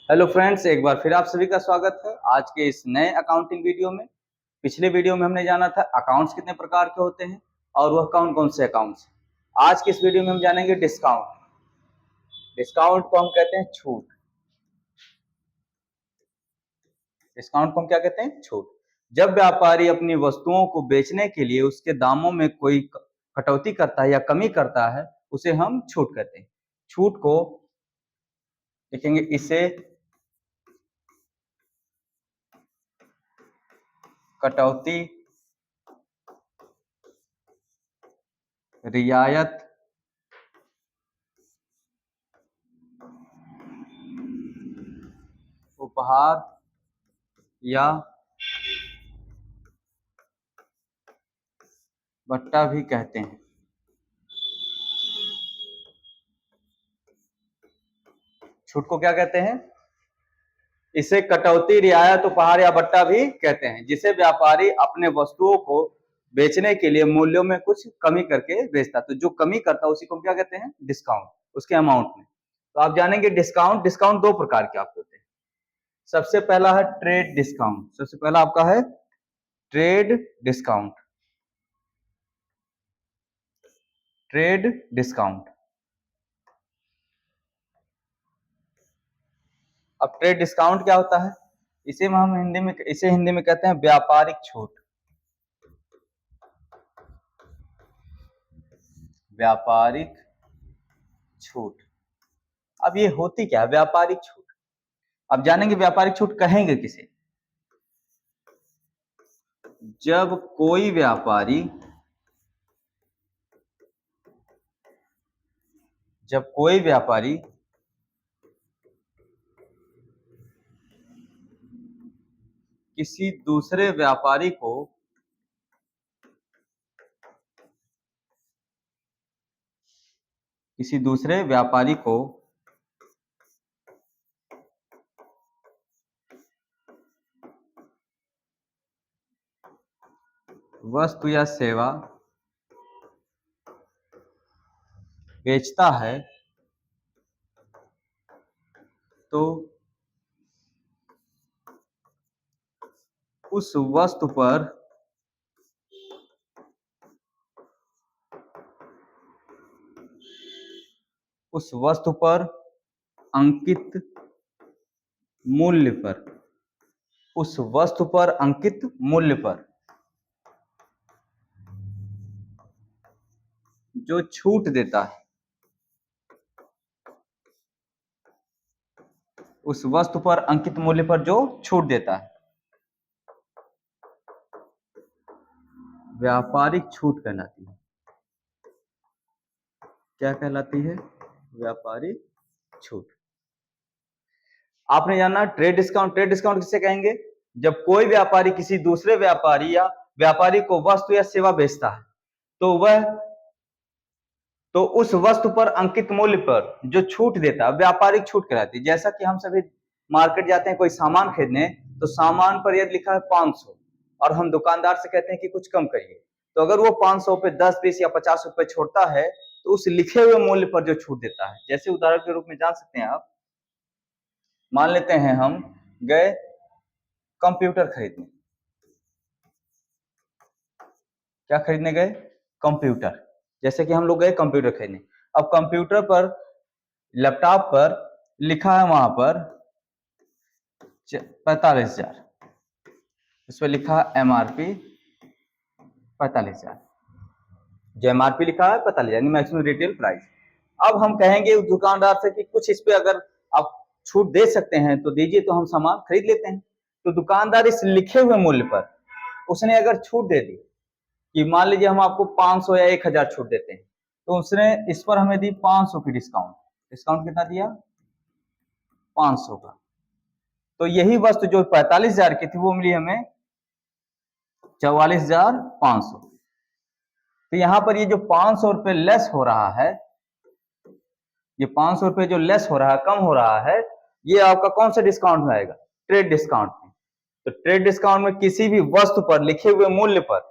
Hello friends, एक बार फिर आप सभी का स्वागत है आज के इस नए अकाउंटिंग वीडियो में। पिछले वीडियो में हमने जाना था अकाउंट्स कितने प्रकार के होते हैं और वह कौन कौन से अकाउंट्स। आज के इस वीडियो में हम जानेंगे डिस्काउंट। डिस्काउंट को हम कहते हैं छूट। डिस्काउंट को हम क्या कहते हैं? छूट। जब व्यापारी अपनी वस्तुओं को बेचने के लिए उसके दामों में कोई कटौती करता है या कमी करता है, उसे हम छूट कहते हैं। छूट को लिखेंगे इसे कटौती, रियायत, उपहार या बट्टा भी कहते हैं। छूट को क्या कहते हैं? इसे कटौती, रियायत, उपहार या बट्टा भी कहते हैं, जिसे व्यापारी अपने वस्तुओं को बेचने के लिए मूल्यों में कुछ कमी करके बेचता। तो जो कमी करता है उसी को क्या कहते हैं? डिस्काउंट, उसके अमाउंट में। तो आप जानेंगे डिस्काउंट। डिस्काउंट दो प्रकार के आपके होते हैं। सबसे पहला है ट्रेड डिस्काउंट। सबसे पहला आपका है ट्रेड डिस्काउंट। Trade discount. अब ट्रेड डिस्काउंट क्या होता है? इसे हिंदी में कहते हैं व्यापारिक छूट। व्यापारिक छूट। अब ये होती क्या है व्यापारिक छूट? अब जानेंगे व्यापारिक छूट कहेंगे किसे? जब कोई व्यापारी किसी दूसरे व्यापारी को वस्तु या सेवा बेचता है तो उस वस्तु पर अंकित मूल्य पर जो छूट देता है, उस वस्तु पर अंकित मूल्य पर जो छूट देता है, व्यापारिक छूट कहलाती है। क्या कहलाती है? व्यापारिक छूट। आपने जाना ट्रेड डिस्काउंट। ट्रेड डिस्काउंट किसे कहेंगे? जब कोई व्यापारी किसी दूसरे व्यापारी या व्यापारी को वस्तु या सेवा बेचता है तो उस वस्तु पर अंकित मूल्य पर जो छूट देता है व्यापारिक छूट कहलाती है। जैसा कि हम सभी मार्केट जाते हैं कोई सामान खरीदने, तो सामान पर यदि लिखा है 500 और हम दुकानदार से कहते हैं कि कुछ कम करिए, तो अगर वो 500 पे 10, 20 या 50 रुपए छोड़ता है तो उस लिखे हुए मूल्य पर जो छूट देता है, जैसे उदाहरण के रूप में जान सकते हैं आप। मान लेते हैं हम गए कंप्यूटर खरीदने। क्या खरीदने गए? कंप्यूटर। जैसे कि हम लोग गए कंप्यूटर खरीदने। अब कंप्यूटर पर, लैपटॉप पर लिखा है वहां पर 45,000, इस पर लिखा है एमआरपी 45,000। जो एमआरपी लिखा है 45,000 यानी मैक्सिमम रिटेल प्राइस। अब हम कहेंगे उस दुकानदार से कि कुछ इस पे अगर आप छूट दे सकते हैं तो दीजिए, तो हम सामान खरीद लेते हैं। तो दुकानदार इस लिखे हुए मूल्य पर उसने अगर छूट दे दी कि मान लीजिए हम आपको 500 या 1000 छूट देते हैं, तो उसने इस पर हमें दी 500 की डिस्काउंट। डिस्काउंट कितना दिया? 500 का। तो यही वस्तु जो 45,000 की थी वो मिली हमें 44,500। तो यहां पर ये जो 500 रुपए लेस हो रहा है, ये 500 रुपए जो लेस हो रहा है, कम हो रहा है, ये आपका कौन सा डिस्काउंट में आएगा? ट्रेड डिस्काउंट में। तो ट्रेड डिस्काउंट में किसी भी वस्तु पर लिखे हुए मूल्य पर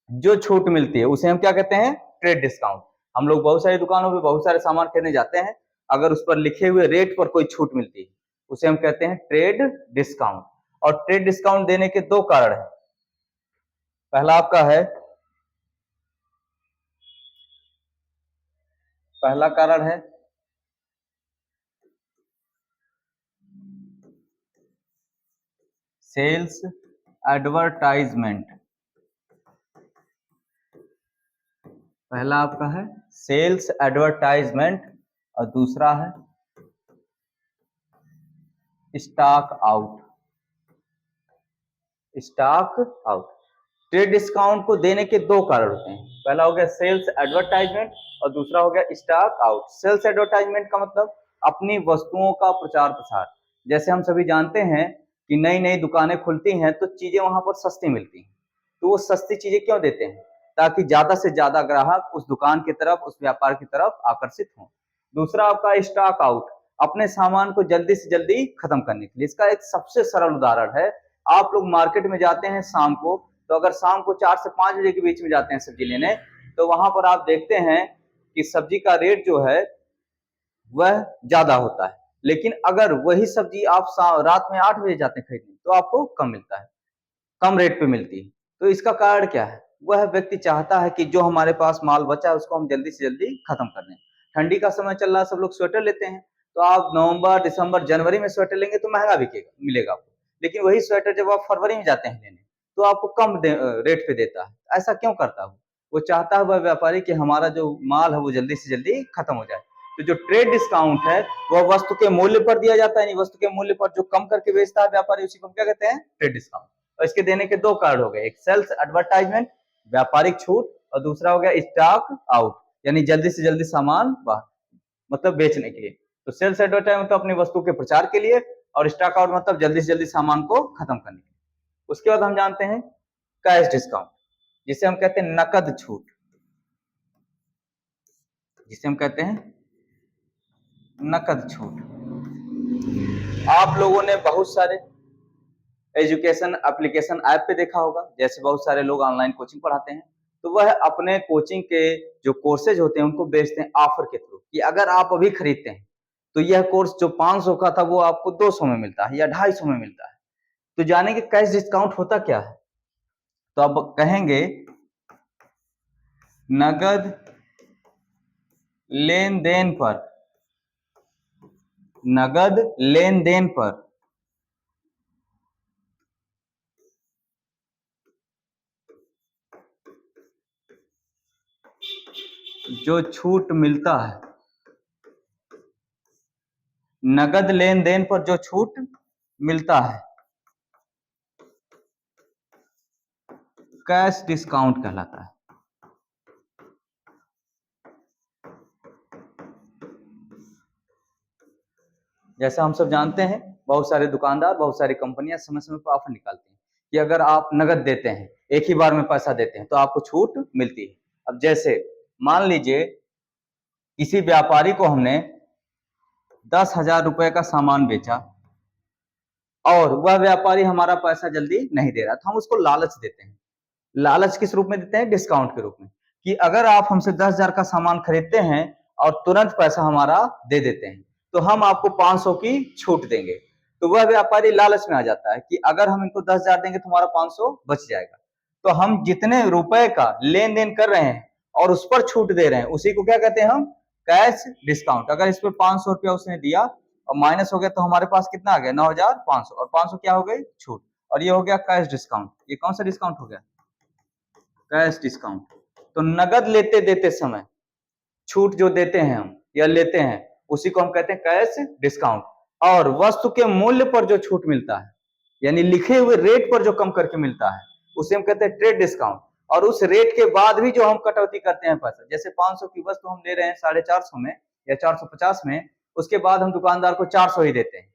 जो छूट मिलती है उसे हम क्या कहते हैं? Trade discount. हम लोग बहुत सारी दुकानों पे बहुत सारे सामान खरीदने जाते हैं, अगर उस पर लिखे हुए रेट पर कोई छूट मिलती है उसे हम कहते हैं ट्रेड डिस्काउंट। और ट्रेड डिस्काउंट देने के दो कारण हैं। पहला आपका है, पहला कारण है सेल्स एडवर्टाइजमेंट। पहला आपका है सेल्स एडवर्टाइजमेंट और दूसरा है stock out. Stock out. Trade discount को देने के दो कारण होते हैं। पहला हो गया सेल्स एडवर्टाइजमेंट और दूसरा हो गया स्टॉक आउट। सेल्स एडवर्टाइजमेंट का मतलब अपनी वस्तुओं का प्रचार प्रसार। जैसे हम सभी जानते हैं कि नई नई दुकानें खुलती हैं तो चीजें वहां पर सस्ती मिलती हैं, तो वो सस्ती चीजें क्यों देते हैं? ताकि ज्यादा से ज्यादा ग्राहक उस दुकान की तरफ, उस व्यापार की तरफ आकर्षित हों। दूसरा आपका स्टॉक आउट, अपने सामान को जल्दी से जल्दी खत्म करने के लिए। इसका एक सबसे सरल उदाहरण है, आप लोग मार्केट में जाते हैं शाम को, तो अगर शाम को 4 से 5 बजे के बीच में जाते हैं सब्जी लेने, तो वहां पर आप देखते हैं कि सब्जी का रेट जो है वह ज्यादा होता है। लेकिन अगर वही सब्जी आप रात में 8 बजे जाते हैं खरीदने, तो आपको कम मिलता है, कम रेट पे मिलती है। तो इसका कारण क्या है? वह व्यक्ति चाहता है कि जो हमारे पास माल बचा है उसको हम जल्दी से जल्दी खत्म कर दें। ठंडी का समय चल रहा है, सब लोग स्वेटर लेते हैं, तो आप नवंबर, दिसंबर, जनवरी में स्वेटर लेंगे तो महंगा बिकेगा, मिलेगा आपको। लेकिन वही स्वेटर जब आप फरवरी में जाते हैं लेने, तो आपको कम रेट पे देता है। ऐसा क्यों करता है? वो चाहता है वह व्यापारी कि हमारा जो माल है वो जल्दी से जल्दी खत्म हो जाए। तो जो ट्रेड डिस्काउंट है वह वस्तु के मूल्य पर दिया जाता है, वस्तु के मूल्य पर जो कम करके बेचता है व्यापारी, उसी को हम क्या कहते हैं? Trade discount. और इसके देने के दो कारण हो गए, एक सेल्स एडवर्टाइजमेंट, व्यापारिक छूट, और दूसरा हो गया स्टॉक आउट, यानी जल्दी से जल्दी सामान मतलब बेचने के लिए। तो सेल्स एडवर्टाइजमेंट मतलब अपनी वस्तु के प्रचार के लिए, और स्टॉक आउट मतलब जल्दी से जल्दी सामान को खत्म करने के लिए। उसके बाद हम जानते हैं कैश डिस्काउंट, जिसे हम कहते हैं नकद छूट, जिसे हम कहते हैं नकद छूट। आप लोगों ने बहुत सारे एजुकेशन एप्लीकेशन ऐप पे देखा होगा, जैसे बहुत सारे लोग ऑनलाइन कोचिंग पढ़ाते हैं, तो वह अपने कोचिंग के जो कोर्सेज होते हैं उनको बेचते हैं ऑफर के थ्रू, कि अगर आप अभी खरीदते हैं तो यह कोर्स जो 500 का था वो आपको 200 में मिलता है या 250 में मिलता है। तो जानेंगे कैश डिस्काउंट होता क्या है? तो अब कहेंगे नगद लेन देन पर, नगद लेन देन पर जो छूट मिलता है, नगद लेन देन पर जो छूट मिलता है, कैश डिस्काउंट कहलाता है। जैसा हम सब जानते हैं, बहुत सारे दुकानदार, बहुत सारी कंपनियां समय समय पर ऑफर निकालती हैं कि अगर आप नगद देते हैं, एक ही बार में पैसा देते हैं, तो आपको छूट मिलती है। अब जैसे मान लीजिए किसी व्यापारी को हमने 10,000 रुपए का सामान बेचा और वह व्यापारी हमारा पैसा जल्दी नहीं दे रहा, तो हम उसको लालच देते हैं। लालच किस रूप में देते हैं? डिस्काउंट के रूप में, कि अगर आप हमसे 10,000 का सामान खरीदते हैं और तुरंत पैसा हमारा दे देते हैं, तो हम आपको 500 की छूट देंगे। तो वह व्यापारी लालच में आ जाता है कि अगर हम इनको 10,000 देंगे तो हमारा 500 बच जाएगा। तो हम जितने रुपए का लेन देन कर रहे हैं और उस पर छूट दे रहे हैं, उसी को क्या कहते हैं हम? Cash discount. अगर इस पर 500 रुपया उसने दिया और माइनस हो गया, तो हमारे पास कितना आ गया? 9,500, और 500 क्या हो गई? छूट। और ये हो गया कैश डिस्काउंट। ये कौन सा डिस्काउंट हो गया? Cash discount. तो नगद लेते देते समय छूट जो देते हैं हम या लेते हैं, उसी को हम कहते हैं कैश डिस्काउंट। और वस्तु के मूल्य पर जो छूट मिलता है, यानी लिखे हुए रेट पर जो कम करके मिलता है, उसे हम कहते हैं ट्रेड डिस्काउंट। और उस रेट के बाद भी जो हम कटौती करते हैं पैसा, जैसे 500 की वस्तु हम ले रहे हैं 450 में या 450 में, उसके बाद हम दुकानदार को 400 ही देते हैं,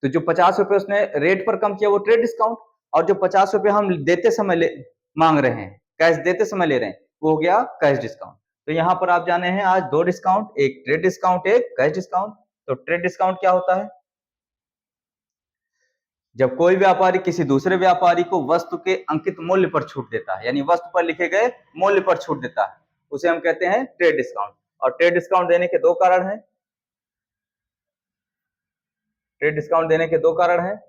तो जो 50 रुपए उसने रेट पर कम किया वो ट्रेड डिस्काउंट, और जो 50 रुपए हम देते समय मांग रहे हैं, कैश देते समय ले रहे हैं, वो हो गया कैश डिस्काउंट। तो यहाँ पर आप जाने हैं आज दो डिस्काउंट, एक ट्रेड डिस्काउंट, एक कैश डिस्काउंट। तो ट्रेड डिस्काउंट क्या होता है? जब कोई व्यापारी किसी दूसरे व्यापारी को वस्तु के अंकित मूल्य पर छूट देता है, यानी वस्तु पर लिखे गए मूल्य पर छूट देता है, उसे हम कहते हैं ट्रेड डिस्काउंट। और ट्रेड डिस्काउंट देने के दो कारण हैं। ट्रेड डिस्काउंट देने के दो कारण हैं,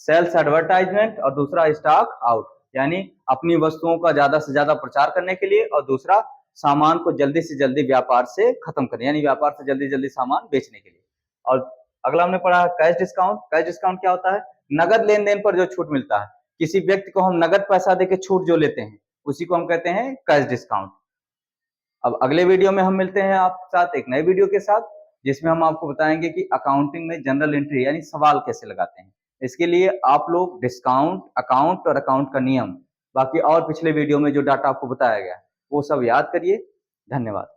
सेल्स एडवर्टाइजमेंट और दूसरा स्टॉक आउट, यानी अपनी वस्तुओं का ज्यादा से ज्यादा प्रचार करने के लिए, और दूसरा सामान को जल्दी से जल्दी व्यापार से खत्म करने, यानी व्यापार से जल्दी जल्दी सामान बेचने के लिए। और अगला हमने पढ़ा कैश डिस्काउंट। कैश डिस्काउंट क्या होता है? नगद लेन देन पर जो छूट मिलता है, किसी व्यक्ति को हम नगद पैसा देके छूट जो लेते हैं उसी को हम कहते हैं कैश डिस्काउंट। अब अगले वीडियो में हम मिलते हैं आपके साथ एक नए वीडियो के साथ, जिसमें हम आपको बताएंगे कि अकाउंटिंग में जनरल एंट्री यानी सवाल कैसे लगाते हैं। इसके लिए आप लोग डिस्काउंट, अकाउंट और अकाउंट का नियम, बाकी और पिछले वीडियो में जो डाटा आपको बताया गया वो सब याद करिए। धन्यवाद।